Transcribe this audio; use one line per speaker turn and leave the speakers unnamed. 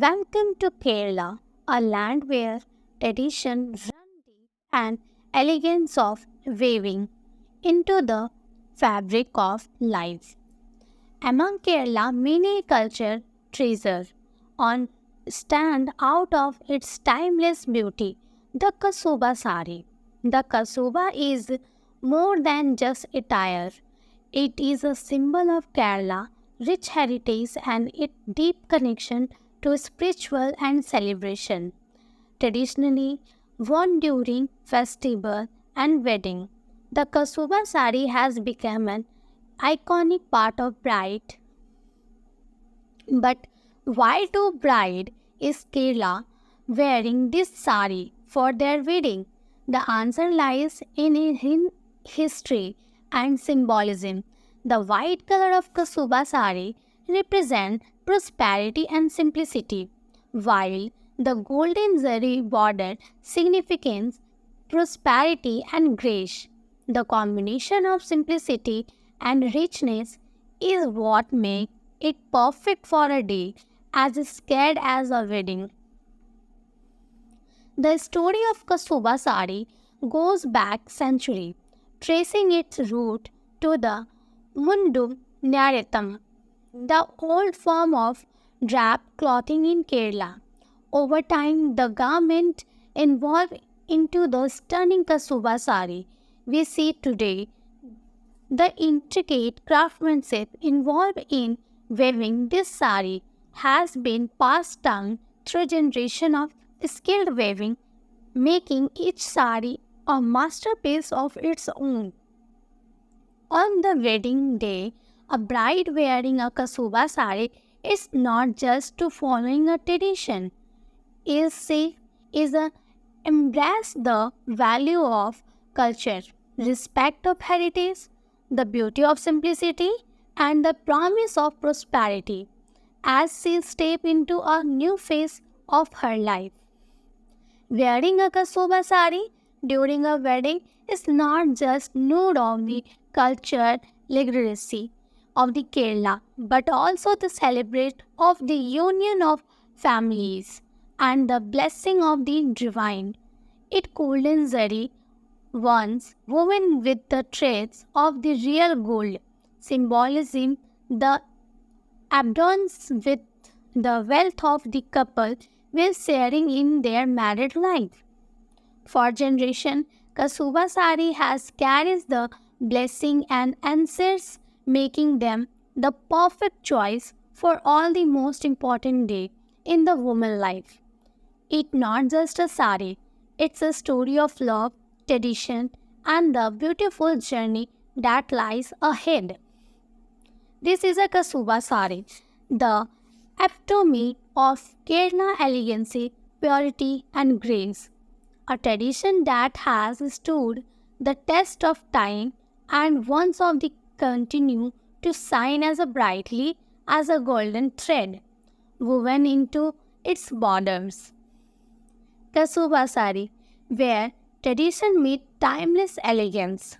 Welcome to Kerala, a land where tradition runs deep and elegance of weaving into the fabric of life. Among Kerala, many culture treasures on stand out of its timeless beauty, the Kasuba sari. The Kasuba is more than just attire. It is a symbol of Kerala, rich heritage and its deep connection to spiritual and celebration. Traditionally worn during festival and wedding, the Kasuba sari has become an iconic part of bride. But why do bride is Kerala wearing this sari for their wedding? The answer lies in history and symbolism. The white color of Kasuba sari represents prosperity and simplicity, while the golden zari border signifies prosperity and grace. The combination of simplicity and richness is what makes it perfect for a day as scared as a wedding. The story of Kasuba sari goes back century, tracing its root to the Mundum Nyaretam, the old form of drap clothing in Kerala. Over time, the garment evolved into the stunning Kasuba sari we see today. The intricate craftsmanship involved in weaving this sari has been passed down through generations of skilled weaving, making each sari a masterpiece of its own. On the wedding day, a bride wearing a kasuba sari is not just to following a tradition. She is a embrace the value of culture, respect of heritage, the beauty of simplicity, and the promise of prosperity as she steps into a new phase of her life. Wearing a kasuba sari during a wedding is not just nude of the cultural legacy of the Kerala, but also the celebrate of the union of families and the blessing of the divine. It golden zari once woven with the threads of the real gold, symbolism the abundance with the wealth of the couple will sharing in their married life. For generation, Kasuba sari has carries the blessing and answers, making them the perfect choice for all the most important day in the woman life. It's not just a sari, it's a story of love, tradition, and the beautiful journey that lies ahead. This is a Kasuba sari, the epitome of Kerala elegancy, purity, and grace. A tradition that has stood the test of time and once of the continue to shine as brightly as a golden thread woven into its borders. Kasuba sari, where tradition meets timeless elegance.